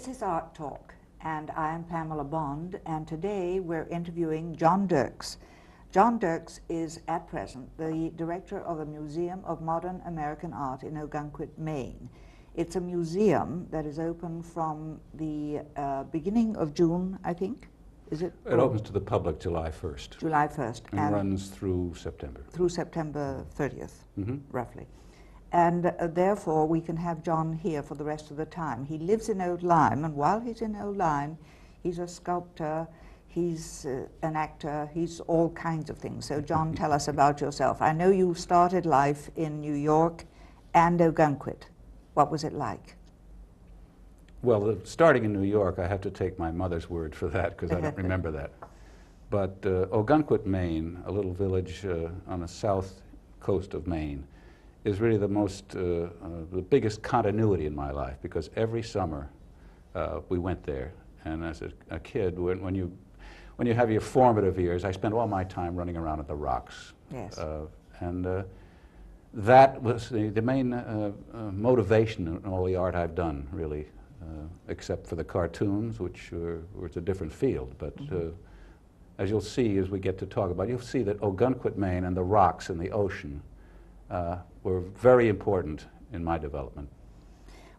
This is Art Talk, and I am Pamela Bond, and today we're interviewing John Dirks. John Dirks is, at present, the director of the Museum of Modern American Art in Ogunquit, Maine. It's a museum that is open from the beginning of June, I think, is it? It opens to the public July 1st. July 1st. And runs through September. Through September 30th, Mm-hmm. roughly. And therefore, we can have John here for the rest of the time. He lives in Old Lyme, and while he's in Old Lyme, he's a sculptor, he's an actor, he's all kinds of things. So John, tell us about yourself. I know you started life in New York and Ogunquit. What was it like? Well, starting in New York, I have to take my mother's word for that, because I don't remember that. But Ogunquit, Maine, a little village on the south coast of Maine, is really the biggest continuity in my life, because every summer we went there. And as a kid, when you have your formative years, I spent all my time running around at the rocks. Yes. That was the main motivation in all the art I've done, really, except for the cartoons, which was a different field. But as you'll see as we get to talk about it, you'll see that Ogunquit, Maine, and the rocks and the ocean were very important in my development.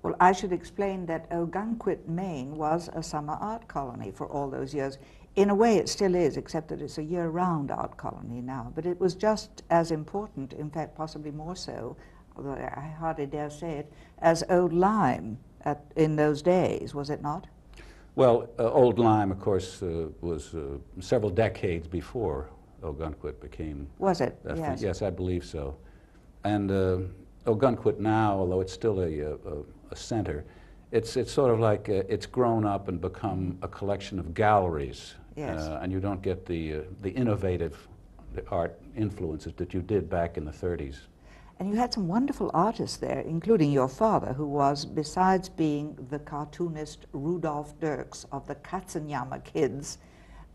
Well, I should explain that Ogunquit, Maine was a summer art colony for all those years. In a way, it still is, except that it's a year-round art colony now. But it was just as important, in fact, possibly more so, although I hardly dare say it, as Old Lyme in those days, was it not? Well, Old Lyme, of course, was several decades before Ogunquit became... Was it? Yes. Yes, I believe so. And Ogunquit now, although it's still a center, it's sort of like it's grown up and become a collection of galleries. Yes. And you don't get the innovative art influences that you did back in the 30s. And you had some wonderful artists there, including your father, who was, besides being the cartoonist Rudolph Dirks of the Katzenjammer Kids,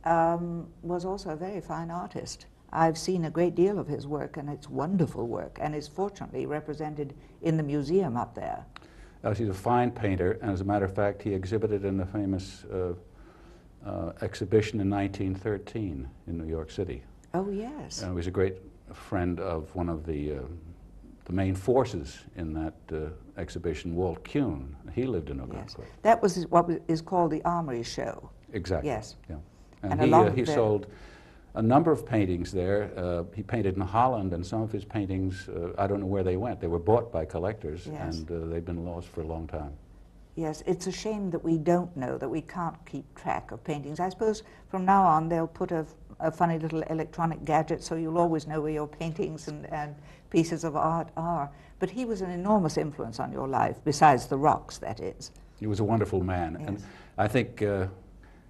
was also a very fine artist. I've seen a great deal of his work, and it's wonderful work, and is fortunately represented in the museum up there. He's a fine painter, and as a matter of fact, he exhibited in the famous exhibition in 1913 in New York City. Oh, yes. And he was a great friend of one of the main forces in that exhibition, Walt Kuhn. He lived in Ogunquit. Yes. That was what is called the Armory Show. Exactly. Yes. Yeah. And he sold a number of paintings there. He painted in Holland, and some of his paintings, I don't know where they went. They were bought by collectors, yes, and they've been lost for a long time. Yes, it's a shame that we don't know, that we can't keep track of paintings. I suppose from now on they'll put a funny little electronic gadget so you'll always know where your paintings and pieces of art are. But he was an enormous influence on your life, besides the rocks, that is. He was a wonderful man. Yes. And I think,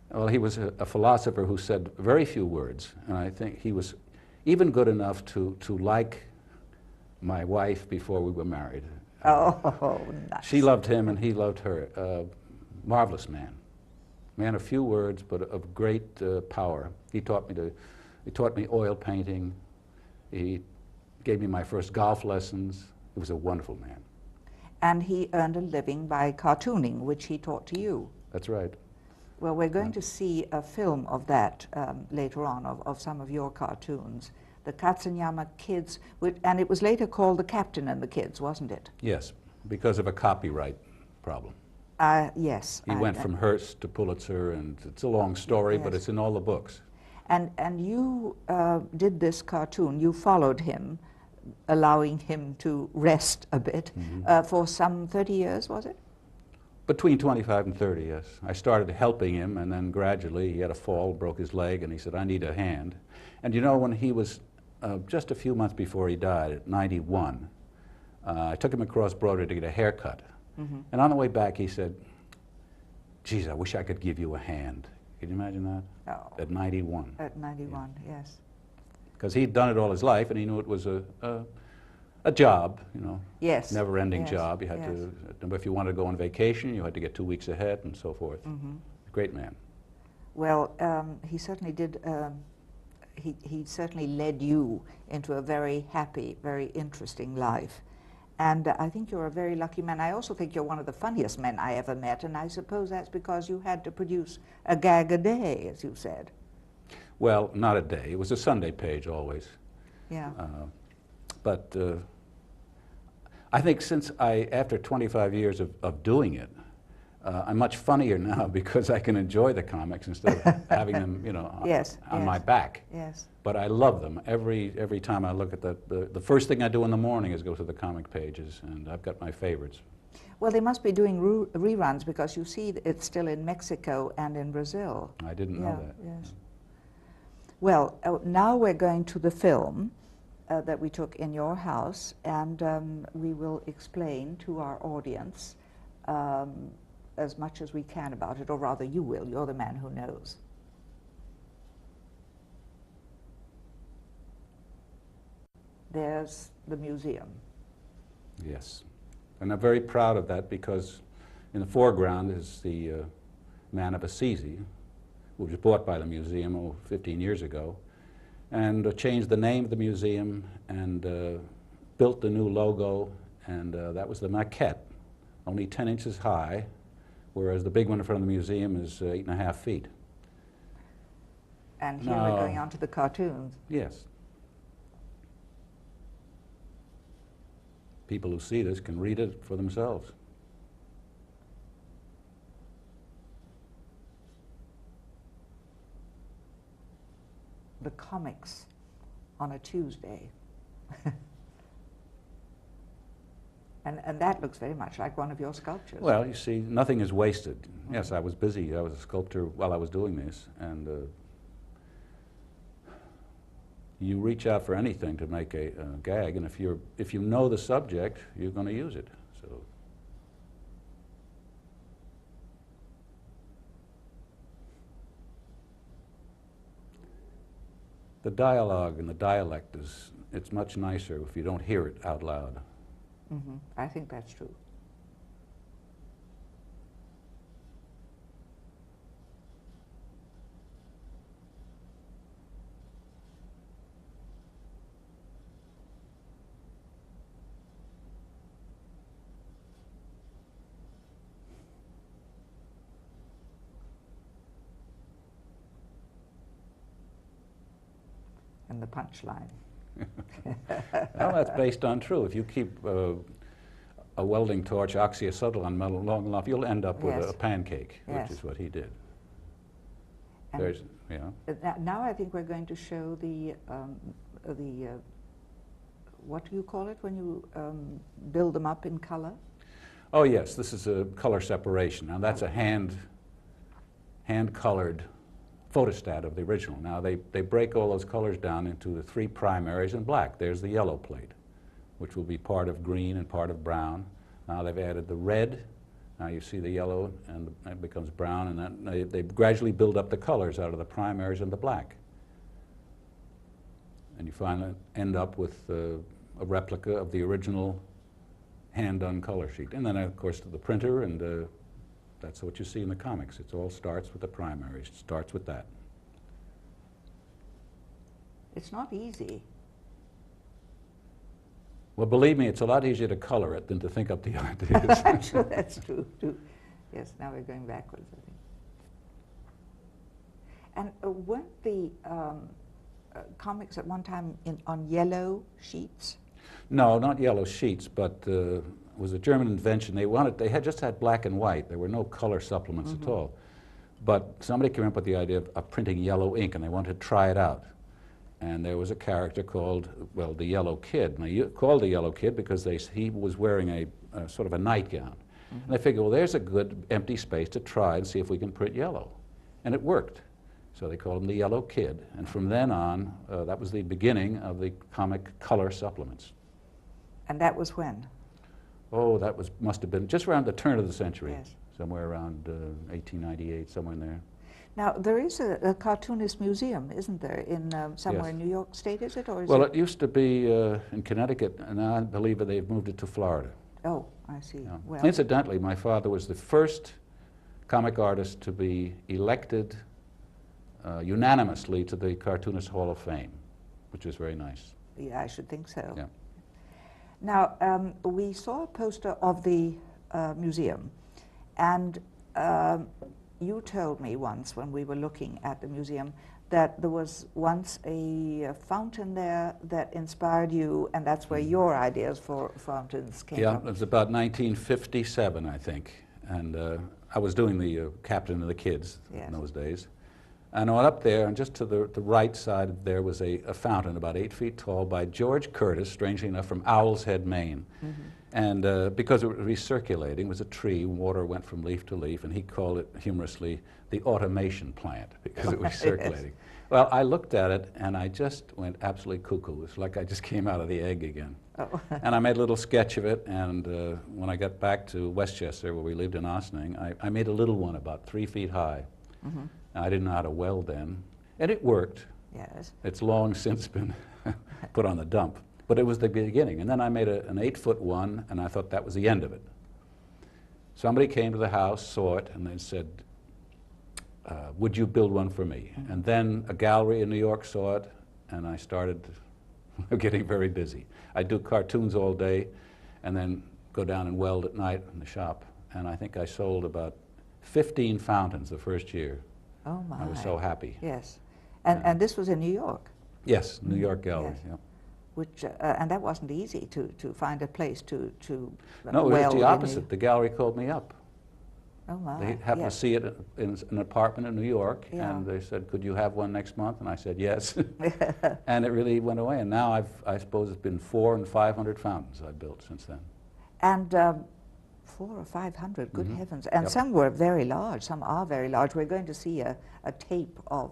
well, he was a philosopher who said very few words, and I think he was even good enough to like my wife before we were married. Oh, nice. She loved him and he loved her. Marvelous man. Man of few words, but of great power. He taught me oil painting. He gave me my first golf lessons. He was a wonderful man. And he earned a living by cartooning, which he taught to you. That's right. Well, we're going to see a film of that later on, of some of your cartoons. The Katzenjammer Kids, and it was later called The Captain and the Kids, wasn't it? Yes, because of a copyright problem. Yes. He went from Hearst to Pulitzer, and it's a long story, yes, but it's in all the books. And you did this cartoon. You followed him, allowing him to rest a bit, for some 30 years, was it? Between 25 and 30, yes. I started helping him, and then gradually he had a fall, broke his leg, and he said, I need a hand. And you know, when he was just a few months before he died, at 91, I took him across Broadway to get a haircut. And on the way back he said, geez, I wish I could give you a hand. Can you imagine that? Oh. At 91. At 91, yeah. Yes. Because he'd done it all his life, and he knew it was a job, you know. Yes. Never-ending Yes. job. You had to, if you wanted to go on vacation, you had to get 2 weeks ahead and so forth. Great man. Well, he certainly did. He certainly led you into a very happy, very interesting life. And I think you're a very lucky man. I also think you're one of the funniest men I ever met, and I suppose that's because you had to produce a gag a day, as you said. Well, not a day. It was a Sunday page always. Yeah. But I think since after 25 years of doing it, I'm much funnier now because I can enjoy the comics instead of having them, you know, Yes, on yes. my back. Yes. But I love them. Every time I look at that, the first thing I do in the morning is go to the comic pages, and I've got my favorites. Well, they must be doing reruns because you see it's still in Mexico and in Brazil. I didn't know that. Yes. Well, now we're going to the film that we took in your house, and we will explain to our audience as much as we can about it, or rather you will. You're the man who knows. There's the museum. Yes. And I'm very proud of that because in the foreground is the Man of Assisi, which was bought by the museum 15 years ago, and changed the name of the museum and built the new logo, and that was the maquette, only 10 inches high, whereas the big one in front of the museum is 8.5 feet. And here we're going on to the cartoons. Yes. People who see this can read it for themselves. The comics on a Tuesday. And that looks very much like one of your sculptures. Well, you see, nothing is wasted. Yes, I was busy. I was a sculptor while I was doing this, and you reach out for anything to make a gag, and if you know the subject, you're going to use it. So. The dialogue and the dialect it's much nicer if you don't hear it out loud. Mm-hmm. I think that's true. And the punchline. Well, that's based on true. If you keep a welding torch oxyacetylene on metal long enough, you'll end up with Yes. a pancake, Yes. which is what he did. And There's, you know. now I think we're going to show the what do you call it when you build them up in color? Oh yes, this is a color separation. Now that's a hand-colored photostat of the original. Now they break all those colors down into the 3 primaries and black. There's the yellow plate, which will be part of green and part of brown. Now they've added the red. Now you see the yellow, and it becomes brown, and then they gradually build up the colors out of the primaries and the black. And you finally end up with a replica of the original hand-done color sheet. And then, of course, the printer, and that's what you see in the comics. It all starts with the primaries. It starts with that. It's not easy. Well, believe me, it's a lot easier to color it than to think up the ideas. I'm sure that's true, too. Yes, now we're going backwards, I think. And weren't the comics at one time on yellow sheets? No, not yellow sheets, but it was a German invention. They had just had black and white. There were no color supplements at all. But somebody came up with the idea of printing yellow ink, and they wanted to try it out. And there was a character called, well, the Yellow Kid. And they called the Yellow Kid because he was wearing a sort of a nightgown. And they figured, well, there's a good empty space to try and see if we can print yellow. And it worked. So they called him the Yellow Kid. And from then on, that was the beginning of the comic color supplements. And that was when? Oh, that must have been just around the turn of the century. Yes. Somewhere around 1898, somewhere in there. Now, there is a cartoonist museum, isn't there, in somewhere Yes. in New York State, is it? Or is Well, it used to be in Connecticut, and I believe they've moved it to Florida. Oh, I see. Yeah. Well, Incidentally, my father was the first comic artist to be elected unanimously to the Cartoonist Hall of Fame, which was very nice. yeah, I should think so. Yeah. Now, we saw a poster of the museum, and you told me once when we were looking at the museum that there was once a fountain there that inspired you, and that's where your ideas for fountains came Yeah, from. it was about 1957, I think, and I was doing the captain of the kids Yes. in those days. And I went up there, and just to the right side there was a fountain about 8 feet tall by George Curtis, strangely enough, from Owl's Head, Maine. Mm-hmm. And because it was recirculating, it was a tree, water went from leaf to leaf, and he called it humorously the automation plant because it was circulating. Yes. Well, I looked at it, and I just went absolutely cuckoo. It's like I just came out of the egg again. Oh. And I made a little sketch of it, and when I got back to Westchester, where we lived in Ossining, I made a little one about 3 feet high. Mm-hmm. I didn't know how to weld then, and it worked. Yes. It's long since been put on the dump, but it was the beginning. And then I made an 8-foot one, and I thought that was the end of it. Somebody came to the house, saw it, and they said, would you build one for me? Mm-hmm. And then a gallery in New York saw it, and I started getting very busy. I'd do cartoons all day, and then go down and weld at night in the shop. And I think I sold about 15 fountains the first year. Oh my. I was so happy. Yes. And this was in New York? Yes, New York Gallery. Yes. Yeah. Which, and that wasn't easy to find a place to No, it weld was the in opposite. The gallery called me up. Oh my. They happened yes. to see it in an apartment in New York, Yeah. and they said, could you have one next month? And I said, yes. And it really went away. And now I suppose it's been 400 and 500 fountains I've built since then. And 400 or 500, good Mhm. heavens. And Yep. some were very large, some are very large. We're going to see a tape of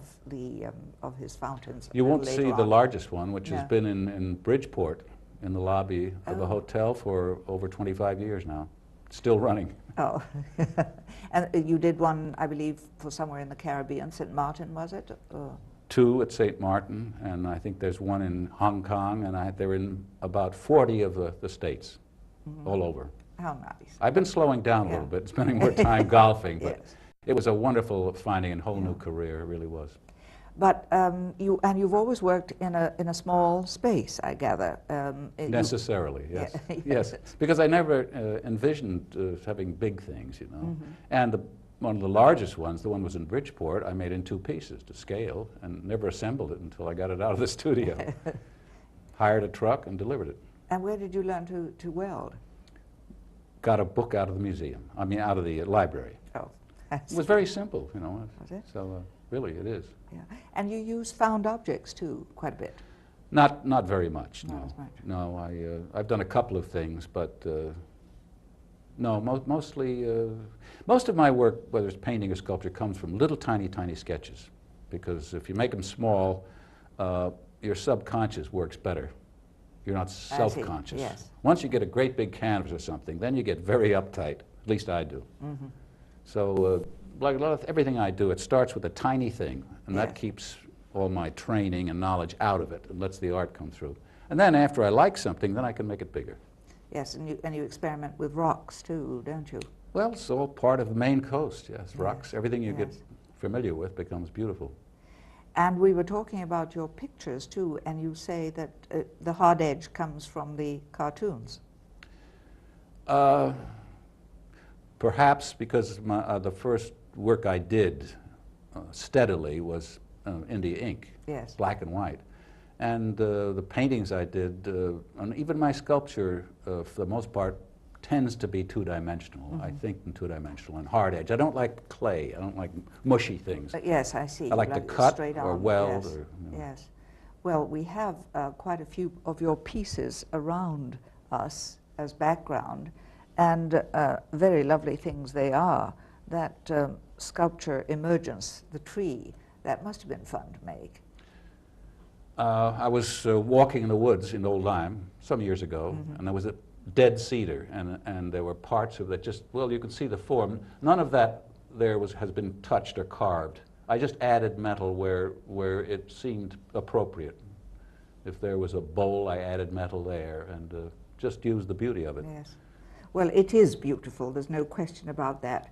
of his fountains. You won't later see the on. largest one, which No. has been in Bridgeport, in the lobby of Oh. a hotel for over 25 years now. Still running. Oh. And you did one, I believe, for somewhere in the Caribbean, St. Martin, was it? 2 at St. Martin, and I think there's one in Hong Kong, and they're in about 40 of the states, Mhm. all over. How nice. I've been slowing down a Yeah. little bit, spending more time golfing, but Yes. it was a wonderful finding and whole Yeah. new career, it really was. But you've always worked in a small space, I gather. Necessarily, yes. Yeah. Yes, because I never envisioned having big things, you know. Mhm. And one of the largest ones, the one was in Bridgeport, I made in 2 pieces to scale and never assembled it until I got it out of the studio. Hired a truck and delivered it. And where did you learn to weld? Got a book out of the museum, I mean out of the library. Oh, It was very simple, you know. Was it? So really it is. Yeah. And you use found objects too, quite a bit. Not very much, Not no. as much. No, I've done a couple of things, but no, mostly, most of my work, whether it's painting or sculpture, comes from little tiny sketches. Because if you make them small, your subconscious works better. You're not see, self-conscious. yes. Once you get a great big canvas or something, then you get very uptight. At least I do. Mm-hmm. So, like a lot of everything I do, it starts with a tiny thing, and that Yes. keeps all my training and knowledge out of it and lets the art come through. And then after I like something, then I can make it bigger. Yes, and you experiment with rocks too, don't you? Well, it's all part of the Maine coast, yes. Yes. Rocks, everything you get Yes. familiar with becomes beautiful. And we were talking about your pictures too, and you say that the hard edge comes from the cartoons. Perhaps because the first work I did steadily was India ink, Yes. black and white. And the paintings I did, and even my sculpture, for the most part, tends to be two-dimensional. I think in two-dimensional and hard edge. I don't like clay. I don't like mushy things. Yes, I see. I like to it cut straight or on. weld. Yes. Or, you know. Yes. Well, we have quite a few of your pieces around us as background, and very lovely things they are. That sculpture Emergence, the tree, that must have been fun to make. I was walking in the woods in Old Lyme some years ago, and there was a dead cedar, and there were parts of it just, well, you can see the form. None of that there has been touched or carved. I just added metal where it seemed appropriate. If there was a bowl, I added metal there, and just used the beauty of it. Yes. Well, it is beautiful. There's no question about that.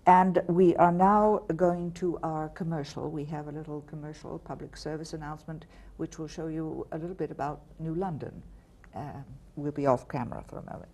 And we are now going to our commercial. We have a little commercial public service announcement which will show you a little bit about New London. we'll be off camera for a moment.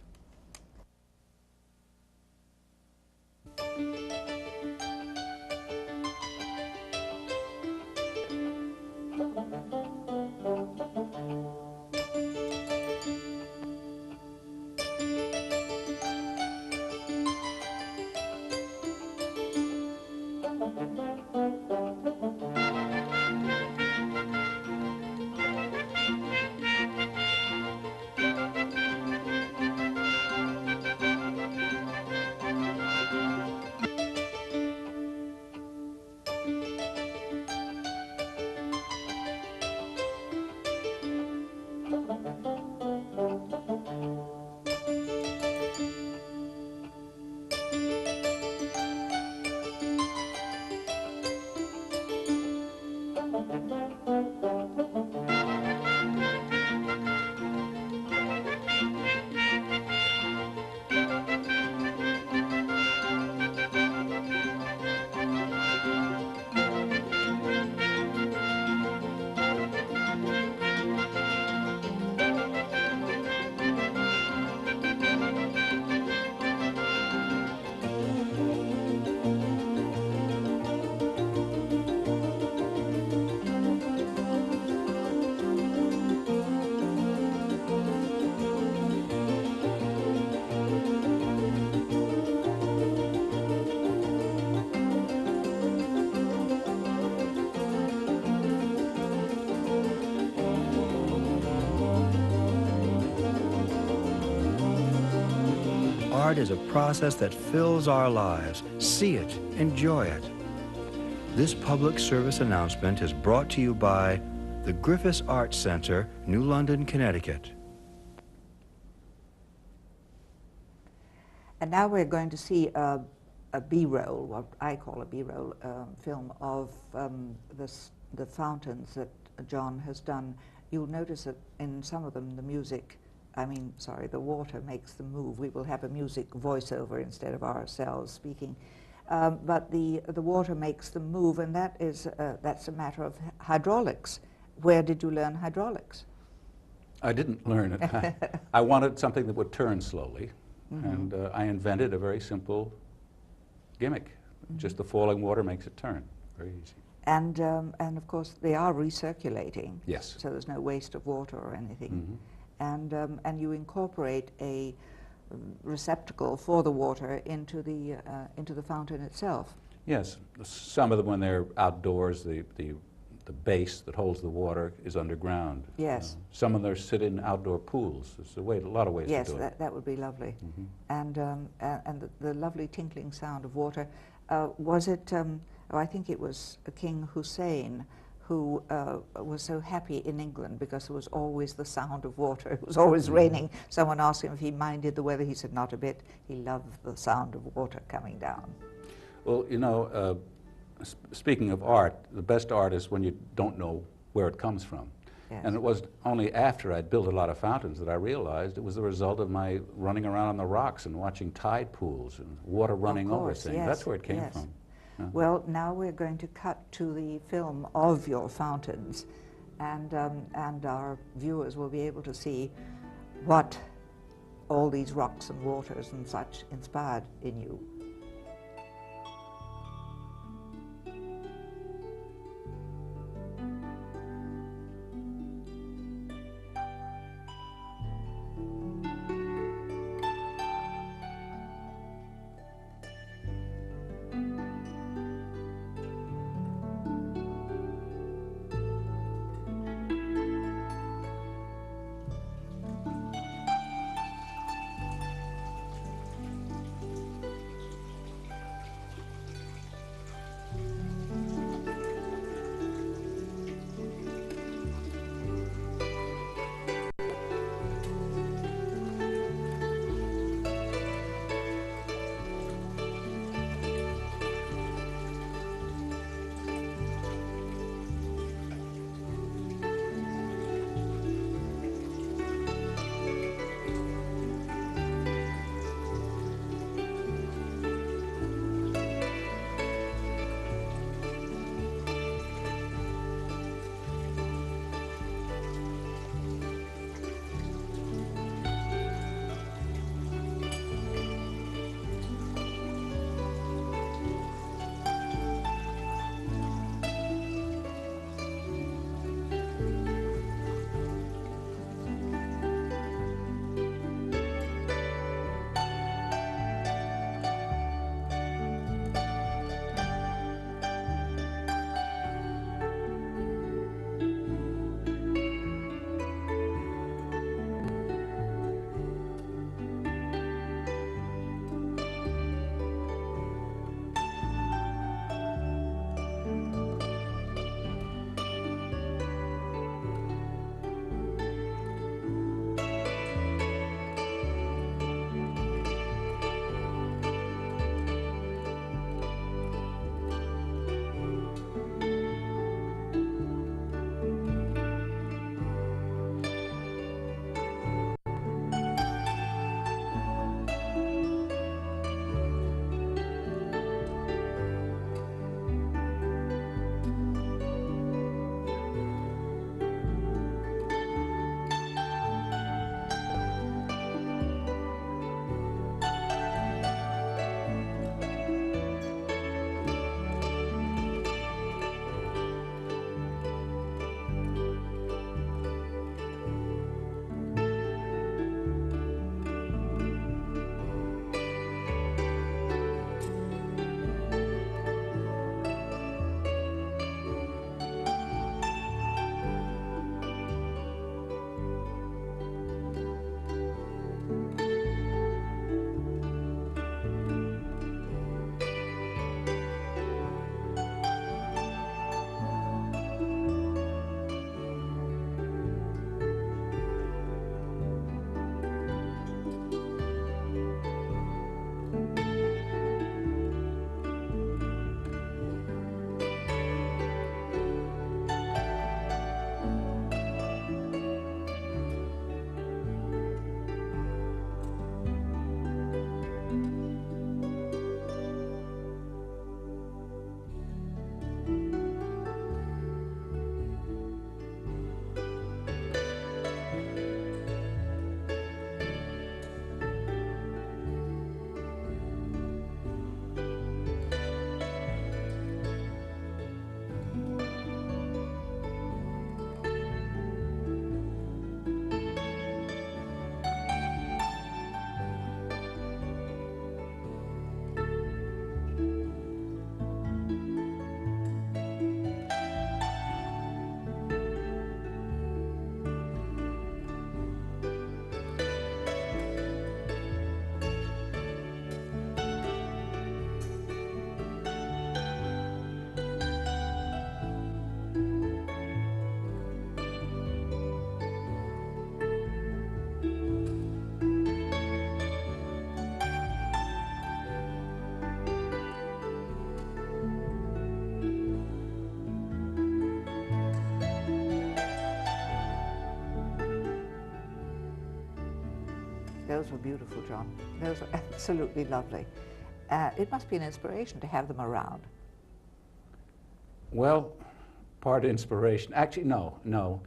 Art is a process that fills our lives. See it, enjoy it. This public service announcement is brought to you by the Griffis Art Center, New London, Connecticut. And now we're going to see a B-roll, what I call a B-roll film of the fountains that John has done. You'll notice that in some of them the music, the water makes them move. We will have a music voiceover instead of ourselves speaking. But the water makes them move, and that's a matter of hydraulics. Where did you learn hydraulics? I didn't learn it. I wanted something that would turn slowly, and I invented a very simple gimmick. Just the falling water makes it turn. Very easy. And of course, they are recirculating. Yes. So there's no waste of water or anything. And you incorporate a receptacle for the water into the fountain itself. Yes. Some of them, when they're outdoors, the base that holds the water is underground. Yes. Some of them sit in outdoor pools. There's a lot of ways to do it. Yes, that would be lovely. And the lovely tinkling sound of water. Was it, I think it was King Hussein who was so happy in England because there was always the sound of water. It was always raining. Someone asked him if he minded the weather. He said not a bit. He loved the sound of water coming down. Well, you know, speaking of art, the best art is when you don't know where it comes from. Yes. And it was only after I'd built a lot of fountains that I realized it was the result of my running around on the rocks and watching tide pools and water running over things. Yes, That's where it came from. Well, now we're going to cut to the film of your fountains, and our viewers will be able to see what all these rocks and waters and such inspired in you. those were beautiful, John. Those were absolutely lovely. It must be an inspiration to have them around. Well, part inspiration. Actually, no.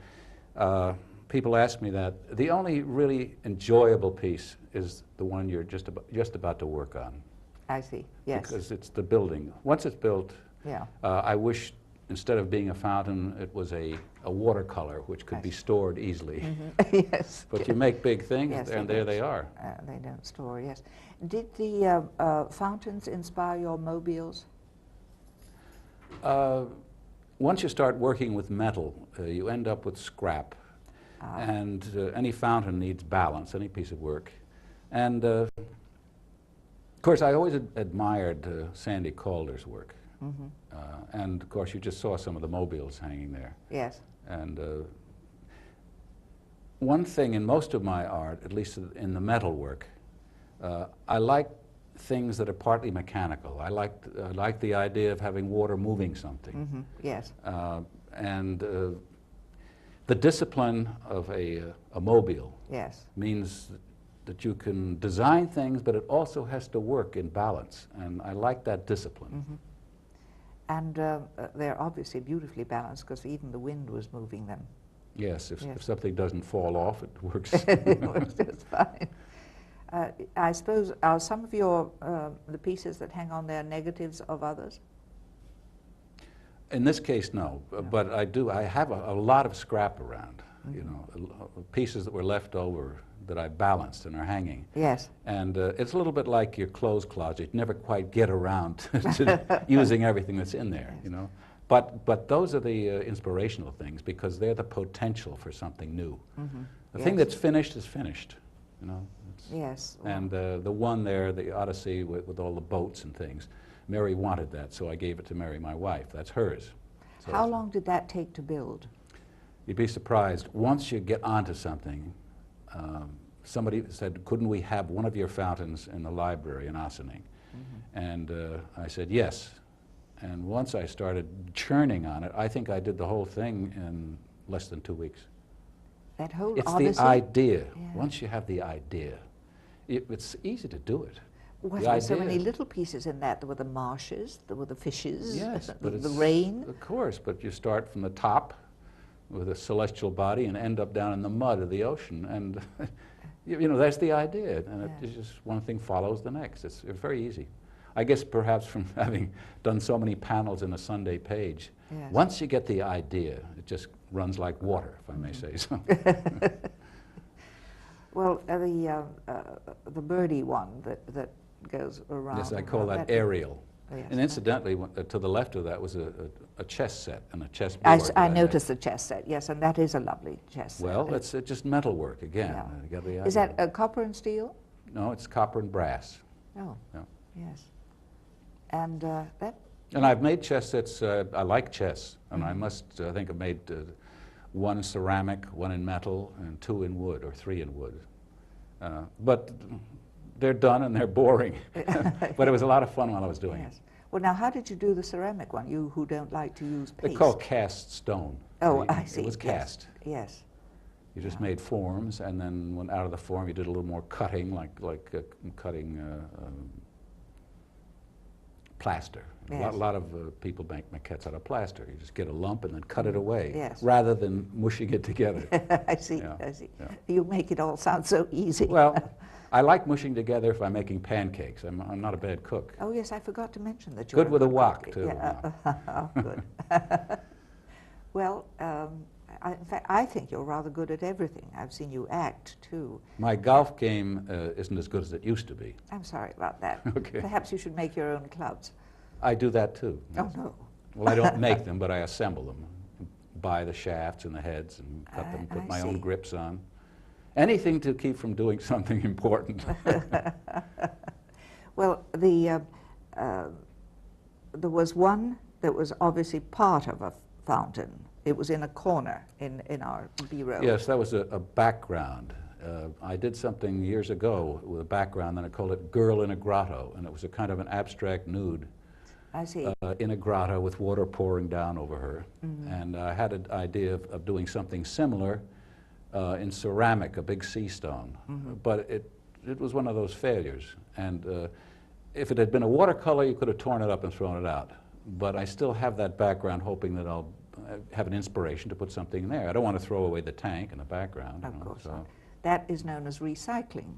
People ask me that. The only really enjoyable piece is the one you're just about to work on. I see, yes. Because it's the building. Once it's built, yeah. I wish instead of being a fountain, it was a watercolor which could be stored easily. Mm-hmm. Yes. But you make big things, yes, and there they are. They don't store, yes. Did the fountains inspire your mobiles? Once you start working with metal, you end up with scrap. And any fountain needs balance, any piece of work. And of course, I always admired Sandy Calder's work. Mm-hmm. And of course, you just saw some of the mobiles hanging there. Yes. And one thing in most of my art, at least in the metal work, I like things that are partly mechanical. I like the idea of having water moving something. Mm-hmm. Yes. And the discipline of a mobile yes. means that you can design things, but it also has to work in balance. And I like that discipline. Mm-hmm. And they're obviously beautifully balanced because even the wind was moving them. Yes, if something doesn't fall off, it works. It works just fine. I suppose, are some of your, the pieces that hang on there negatives of others? In this case, no. But I have a lot of scrap around, mm-hmm. you know, pieces that were left over that I balanced and are hanging. Yes. And it's a little bit like your clothes closet. You never quite get around to using everything that's in there, yes. you know. But those are the inspirational things because they're the potential for something new. Mm-hmm. The yes. thing that's finished is finished, you know. Yes. And the one there, the Odyssey with all the boats and things, Mary wanted that, so I gave it to Mary, my wife. That's hers. So how long did that take to build? You'd be surprised. Once you get onto something, somebody said, couldn't we have one of your fountains in the library in Ossining? Mm-hmm. And I said, yes. And once I started churning on it, I think I did the whole thing in less than 2 weeks. That whole It's Odyssey? the idea. Yeah. Once you have the idea, it's easy to do it. Well, there were so many little pieces in that. There were the marshes, there were the fishes, yes, but the rain. Of course, but you start from the top with a celestial body and end up down in the mud of the ocean. And, you know, that's the idea. And it's just one thing follows the next. It's very easy. I guess perhaps from having done so many panels in a Sunday page, yes. Once you get the idea, it just runs like water, if I may say so. Well, the birdie one that goes around. Yes, I call that aerial. Oh, yes, and incidentally, to the left of that was a chess set and a chess board. I noticed the chess set, yes, and that is a lovely chess set. Well, it's just metal work again. Yeah. You got the idea. Is that copper and steel? No, it's copper and brass. Oh, yeah. Yes. And that... And I've made chess sets. I like chess, and mm-hmm. I think I've made one ceramic, one in metal, and 2 in wood, or 3 in wood. But they're done and they're boring. But it was a lot of fun while I was doing it. Well, now, how did you do the ceramic one, you who don't like to use paste? They're called cast stone. Oh, I see. It was cast. Yes. You just made forms, and then when out of the form, you did a little more cutting, like cutting plaster. Yes. A lot of people make maquettes out of plaster. You just get a lump and then cut it away, yes. rather than mushing it together. I see, yeah. I see. Yeah. You make it all sound so easy. Well, I like mushing together if I'm making pancakes. I'm not a bad cook. Oh, yes, I forgot to mention that you're good with a wok, cook. too. Yeah. Oh, good. Well, in fact, I think you're rather good at everything. I've seen you act, too. My golf game isn't as good as it used to be. I'm sorry about that. Okay. Perhaps you should make your own clubs. I do that, too. Oh, no. Well, I don't make them, but I assemble them. Buy the shafts and the heads and cut them, put my own grips on. Anything to keep from doing something important. Well, there was one that was obviously part of a fountain. It was in a corner in our bureau. Yes, that was a background. I did something years ago with a background, and I called it Girl in a Grotto, and it was a kind of an abstract nude. I see. In a grotto with water pouring down over her. Mm-hmm. And I had an idea of doing something similar in ceramic, a big sea stone. Mm-hmm. But it was one of those failures. And if it had been a watercolor, you could have torn it up and thrown it out. But I still have that background, hoping that I'll have an inspiration to put something there. I don't want to throw away the tank in the background. Of course not. That is known as recycling.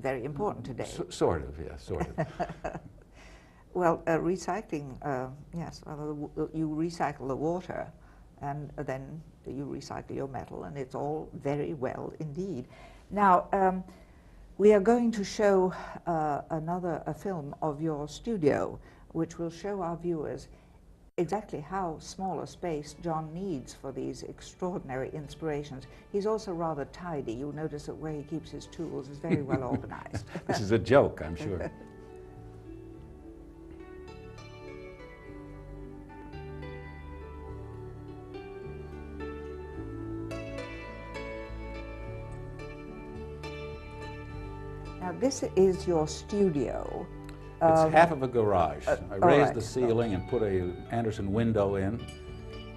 Very important today. Sort of, yes, sort of. Well, recycling, yes, you recycle the water, and then you recycle your metal, and it's all very well indeed. Now, we are going to show a film of your studio, which will show our viewers exactly how small a space John needs for these extraordinary inspirations. He's also rather tidy. You'll notice that where he keeps his tools is very well organized. This is a joke, I'm sure. Now, this is your studio. It's half of a garage. I raised the right. ceiling and put a Anderson window in,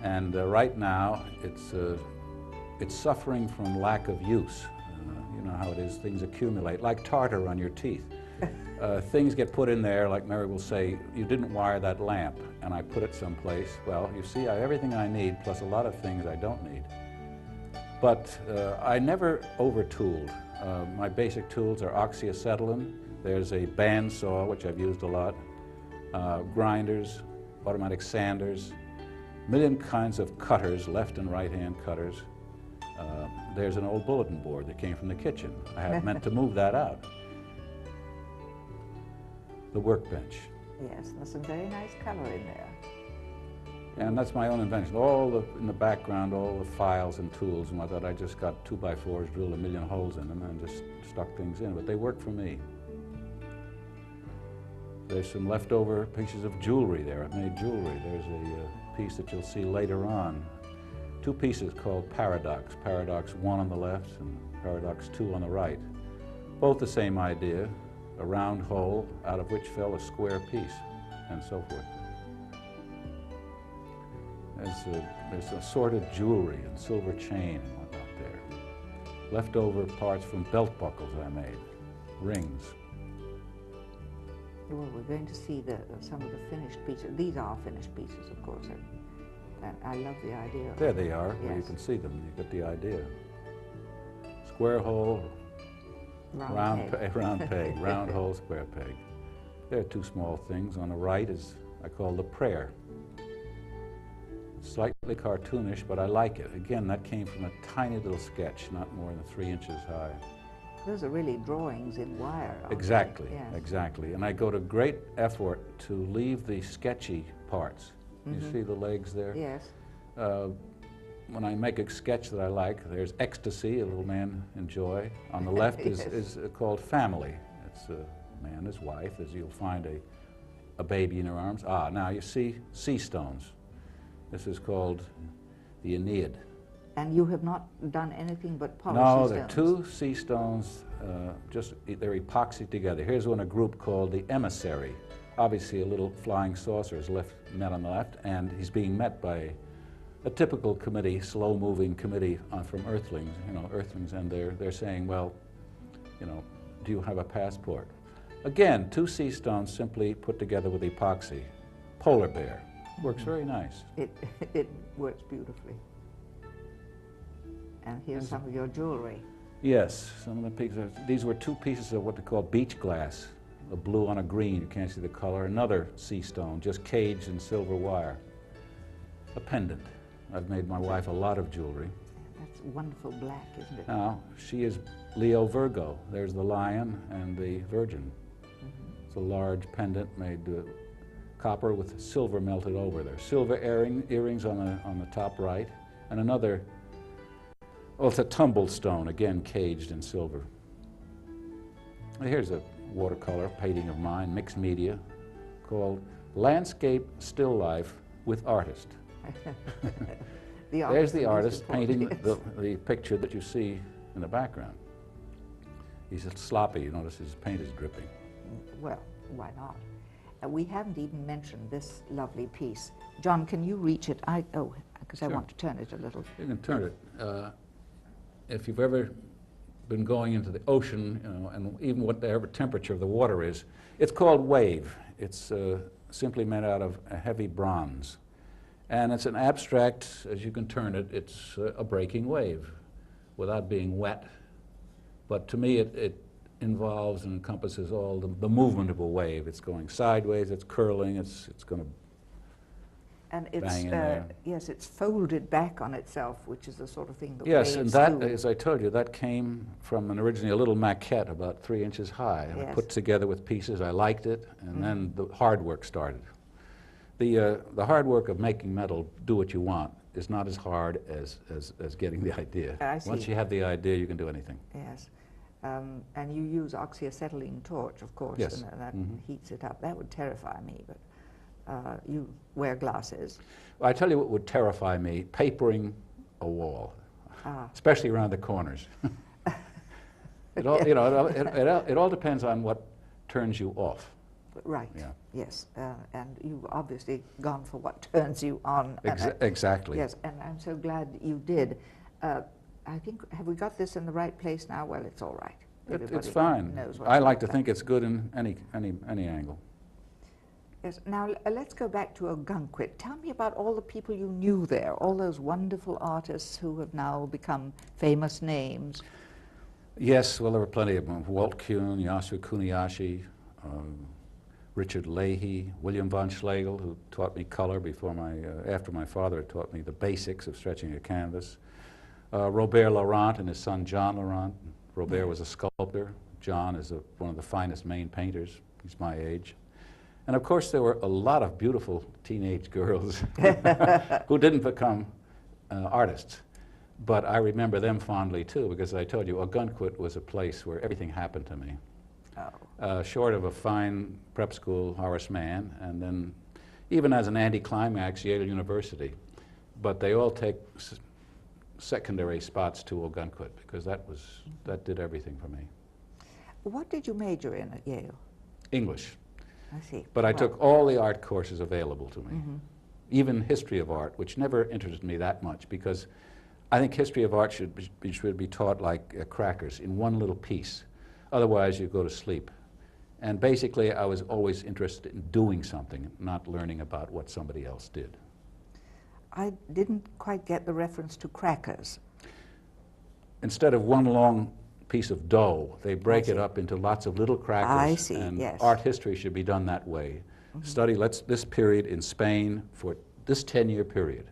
and right now it's suffering from lack of use. You know how it is, things accumulate, like tartar on your teeth. Things get put in there, like Mary will say, you didn't wire that lamp, and I put it someplace. Well, you see, I have everything I need, plus a lot of things I don't need. But I never over-tooled. My basic tools are oxyacetylene. There's a bandsaw, which I've used a lot, grinders, automatic sanders, a million kinds of cutters, left and right-hand cutters. There's an old bulletin board that came from the kitchen. I have meant to move that out. The workbench. Yes, there's some very nice color in there. And that's my own invention. In the background, all the files and tools and whatnot, I just got 2x4s, drilled a million holes in them, and just stuck things in. But they work for me. There's some leftover pieces of jewelry there. I've made jewelry. There's a piece that you'll see later on. Two pieces called Paradox. Paradox 1 on the left and Paradox 2 on the right. Both the same idea, a round hole out of which fell a square piece, and so forth. There's assorted jewelry and silver chain and whatnot there. Leftover parts from belt buckles I made, rings. Well, we're going to see some of the finished pieces. These are finished pieces, of course. And I love the idea. There they are. Yes. Well, you can see them. You get the idea. Square hole, round peg, round hole, square peg. There are two small things. On the right is, I call the prayer. Slightly cartoonish, but I like it. Again, that came from a tiny little sketch, not more than 3 inches high. Those are really drawings in wire. Exactly, yes. Exactly. And I go to great effort to leave the sketchy parts. You see the legs there? Yes. When I make a sketch that I like, there's ecstasy, a little man in joy. On the left is called family. It's a man, his wife, as you'll find a baby in her arms. Ah, now you see sea stones. This is called the Aeneid. And you have not done anything but polish No, stones? they're two sea stones, they're epoxied together. Here's one, a group called the Emissary. Obviously a little flying saucer is met on the left, and he's being met by a typical committee, slow-moving committee from Earthlings, Earthlings, and they're saying, well, do you have a passport? Again, two sea stones simply put together with epoxy. Polar bear. Works very nice. It works beautifully. And here's some of your jewelry. Yes, some of the pieces. These were two pieces of what they call beach glass, a blue on a green. You can't see the color. Another sea stone, just caged in silver wire. A pendant. I've made my wife a lot of jewelry. That's wonderful black, isn't it? Now, she is Leo Virgo. There's the lion and the virgin. It's a large pendant made copper with silver melted over there. Silver earrings on the top right, and another, well, it's a tumbled stone, again caged in silver. Here's a watercolor painting of mine, mixed media, called Landscape Still Life with Artist. There's the artist painting the picture that you see in the background. He's sloppy, you notice his paint is dripping. Well, why not? We haven't even mentioned this lovely piece. John, can you reach it? Because I want to turn it a little. You can turn it. If you've ever been going into the ocean, you know, and even whatever temperature of the water is. It's called wave. It's simply made out of a heavy bronze. And it's an abstract, as you can turn it, it's a breaking wave without being wet. But to me, it involves and encompasses all the movement of a wave. It's going sideways, it's curling, it's going to and it's, bang in there. yes, it's folded back on itself, which is the sort of thing that Yes, and that, do. as I told you, that came from originally a little maquette about 3 inches high. And I put together with pieces. I liked it, and then the hard work started. The hard work of making metal, do what you want, is not as hard as getting the idea. I see. Once you have the idea, you can do anything. Yes. And you use oxyacetylene torch, of course, Yes. and that heats it up. That would terrify me, but you wear glasses. Well, I tell you what would terrify me, papering a wall, especially around the corners. It all, you know, it all depends on what turns you off. Right, Yeah. yes. And you've obviously gone for what turns you on. Exactly. Yes, and I'm so glad you did. I think, have we got this in the right place now? Well, it's all right. It's Everybody fine. knows what I to like to look think it's good in any angle. Yes. Now, let's go back to Ogunquit. Tell me about all the people you knew there, all those wonderful artists who have now become famous names. Yes, well, there were plenty of them. Walt Kuhn, Yasu Kuniyashi, Richard Leahy, William von Schlegel, who taught me color after my father had taught me the basics of stretching a canvas. Robert Laurent and his son John Laurent. Robert was a sculptor. John is one of the finest Maine painters. He's my age. And of course, there were a lot of beautiful teenage girls who didn't become artists. But I remember them fondly too, because I told you, Ogunquit was a place where everything happened to me. Short of a fine prep school, Horace Mann, and then even as an anticlimax, Yale University. But they all take secondary spots to Ogunquit, because that did everything for me. What did you major in at Yale? English. I see. But I took all the art courses available to me, even history of art, which never interested me that much, because I think history of art should be taught like crackers in one little piece. Otherwise, you go to sleep. And basically, I was always interested in doing something, not learning about what somebody else did. I didn't quite get the reference to crackers. Instead of one long piece of dough, they break it up into lots of little crackers. I see, and yes. art history should be done that way. Study this period in Spain for this 10-year period.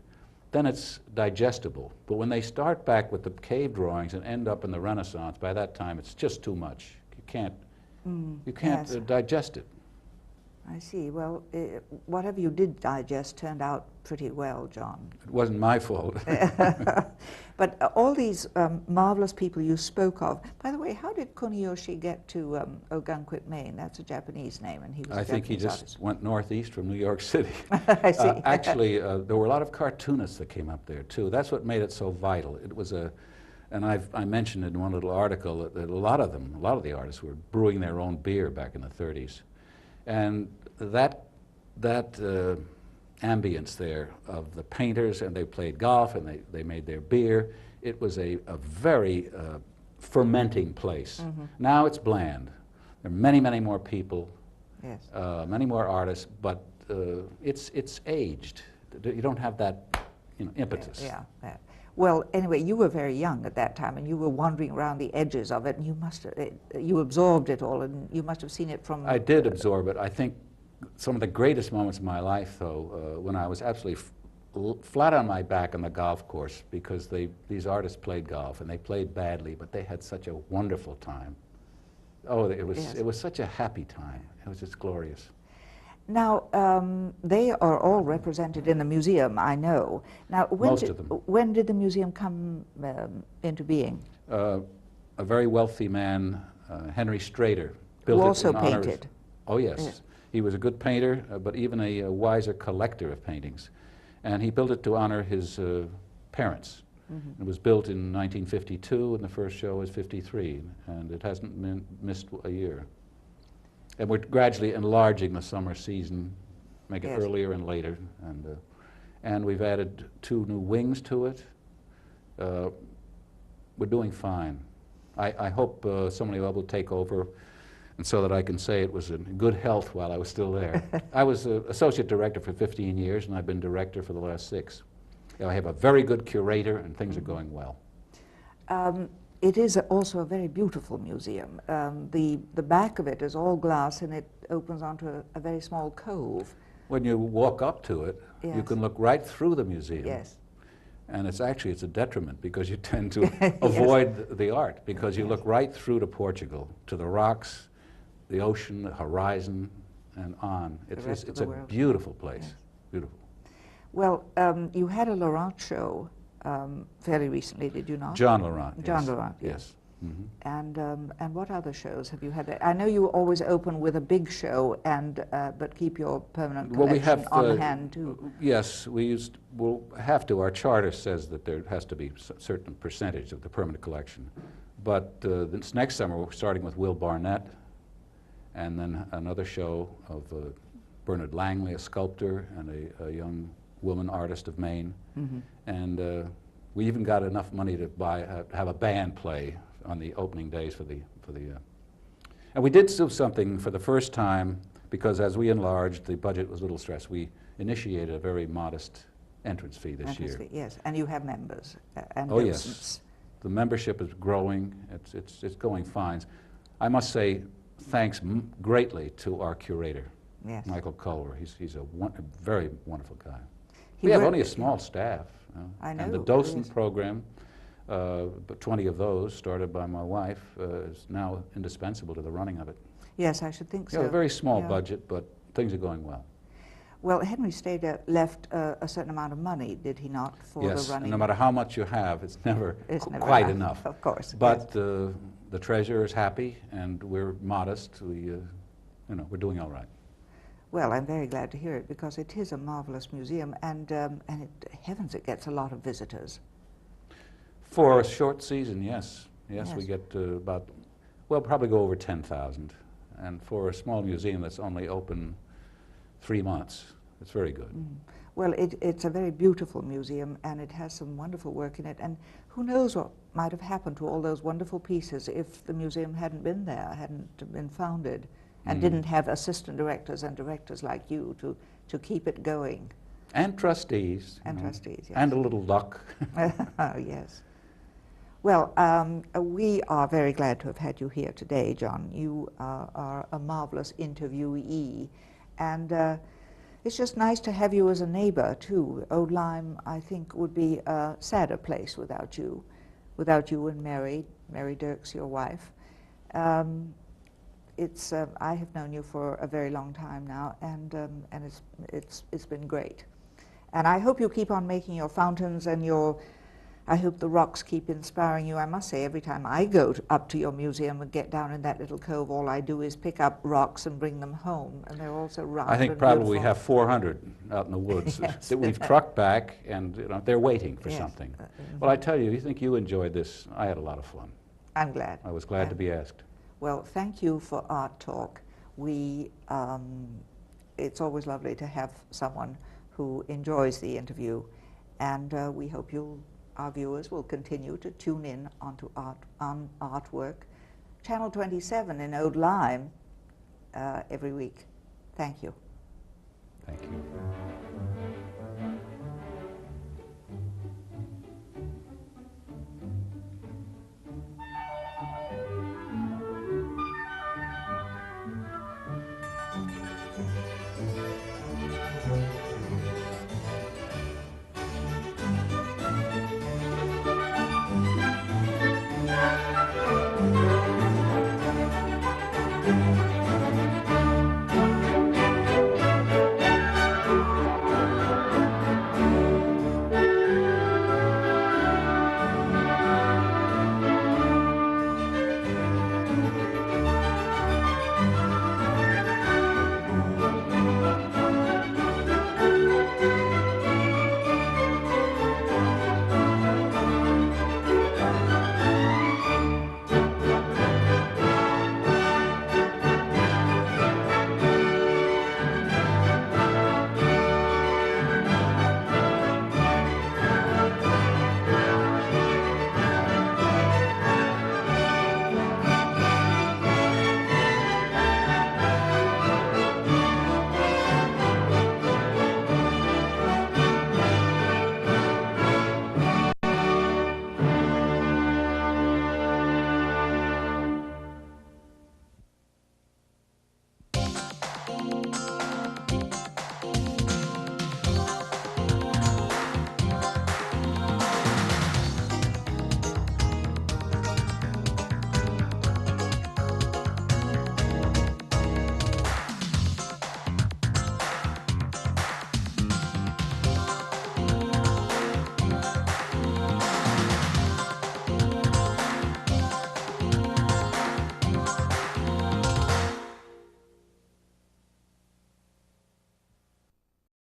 Then it's digestible. But when they start back with the cave drawings and end up in the Renaissance, by that time it's just too much. You can't Yes. digest it. I see. Well, whatever you did digest turned out pretty well, John. It wasn't my fault. But all these marvelous people you spoke of, by the way, how did Kuniyoshi get to Ogunquit, Maine? That's a Japanese name, and he was I a think he Japanese just artist. went northeast from New York City. I see. Actually, there were a lot of cartoonists that came up there, too. That's what made it so vital. It was and I mentioned in one little article that a lot of the artists were brewing their own beer back in the 30s. And that ambience there of the painters, and they played golf, and they made their beer, it was a very fermenting place. Now it's bland. There are many, many more people, Yes. many more artists, but it's aged. You don't have that impetus. Yeah. Well, anyway, you were very young at that time, and you were wandering around the edges of it, and you absorbed it all, and you must have seen it from... I did absorb it. I think some of the greatest moments of my life, though, when I was absolutely flat on my back on the golf course, because these artists played golf, and they played badly, but they had such a wonderful time. Oh, it was such a happy time. It was just glorious. Now, they are all represented in the museum, I know. Now, Most of them. When did the museum come into being? A very wealthy man, Henry Strader, built Who it also in honor of- painted. Oh, yes. Yes. He was a good painter, but even a wiser collector of paintings. And he built it to honor his parents. It was built in 1952, and the first show was 53, and it hasn't missed a year. And we're gradually enlarging the summer season, make it Yes. earlier and later, and we've added 2 new wings to it. We're doing fine. I hope somebody will take over, and so that I can say it was in good health while I was still there. I was associate director for 15 years, and I've been director for the last 6. I have a very good curator, and things are going well. It is also a very beautiful museum. The back of it is all glass, and it opens onto a very small cove. When you walk up to it, Yes. you can look right through the museum. Yes. And it's a detriment, because you tend to avoid the art, because you look right through to Portugal, to the rocks, the ocean, the horizon, and on. It's a beautiful place. Yes. Beautiful. Well, you had a Laurent show fairly recently, did you not? John Laurent. John yes. Laurent, yes. Yes. Mm-hmm. And what other shows have you had? I know you always open with a big show, and but keep your permanent collection on hand too. Yes, we'll have to. Our charter says that there has to be a certain percentage of the permanent collection. But this next summer we're starting with Will Barnett, and then another show of Bernard Langley, a sculptor, and a young woman artist of Maine. Mm-hmm. And we even got enough money to have a band play on the opening days for the and we did do something for the first time, because as we enlarged, the budget was a little stressed. We initiated a very modest entrance fee this year. Yes, and you have members and oh docents. Yes, the membership is growing. It's going fine. I must say thanks greatly to our curator, yes. Michael Culver. He's a very wonderful guy. We have only a small staff. I know. And the docent program, but 20 of those, started by my wife, is now indispensable to the running of it. Yes, I should think so. A very small budget, but things are going well. Well, Henry Stader left a certain amount of money, did he not, for the running? Yes, no matter how much you have, it's never quite enough. Of course. But yes. The treasurer is happy, and we're modest. We're doing all right. Well, I'm very glad to hear it, because it is a marvelous museum, and heavens, it gets a lot of visitors. For a short season, yes. Yes, we get probably go over 10,000. And for a small museum that's only open 3 months, it's very good. Mm. Well, it's a very beautiful museum, and it has some wonderful work in it. And who knows what might have happened to all those wonderful pieces if the museum hadn't been there, hadn't been founded, and didn't have assistant directors and directors like you to keep it going. And trustees. And trustees, yes. And a little luck. Yes. Well, we are very glad to have had you here today, John. You are a marvelous interviewee, and it's just nice to have you as a neighbor, too. Old Lyme, I think, would be a sadder place without you and Mary Dirks, your wife. I have known you for a very long time now, and it's been great. And I hope you keep on making your fountains, and I hope the rocks keep inspiring you. I must say, every time I go up to your museum and get down in that little cove, all I do is pick up rocks and bring them home, and they're all so round. I think probably we have 400 out in the woods yes. that we've trucked back, and they're waiting for something. Well, I tell you, you think you enjoyed this. I had a lot of fun. I'm glad. I was glad to be asked. Well, thank you for Art Talk. It's always lovely to have someone who enjoys the interview, and we hope our viewers will continue to tune in on Artwork, Channel 27 in Old Lyme every week. Thank you. Thank you.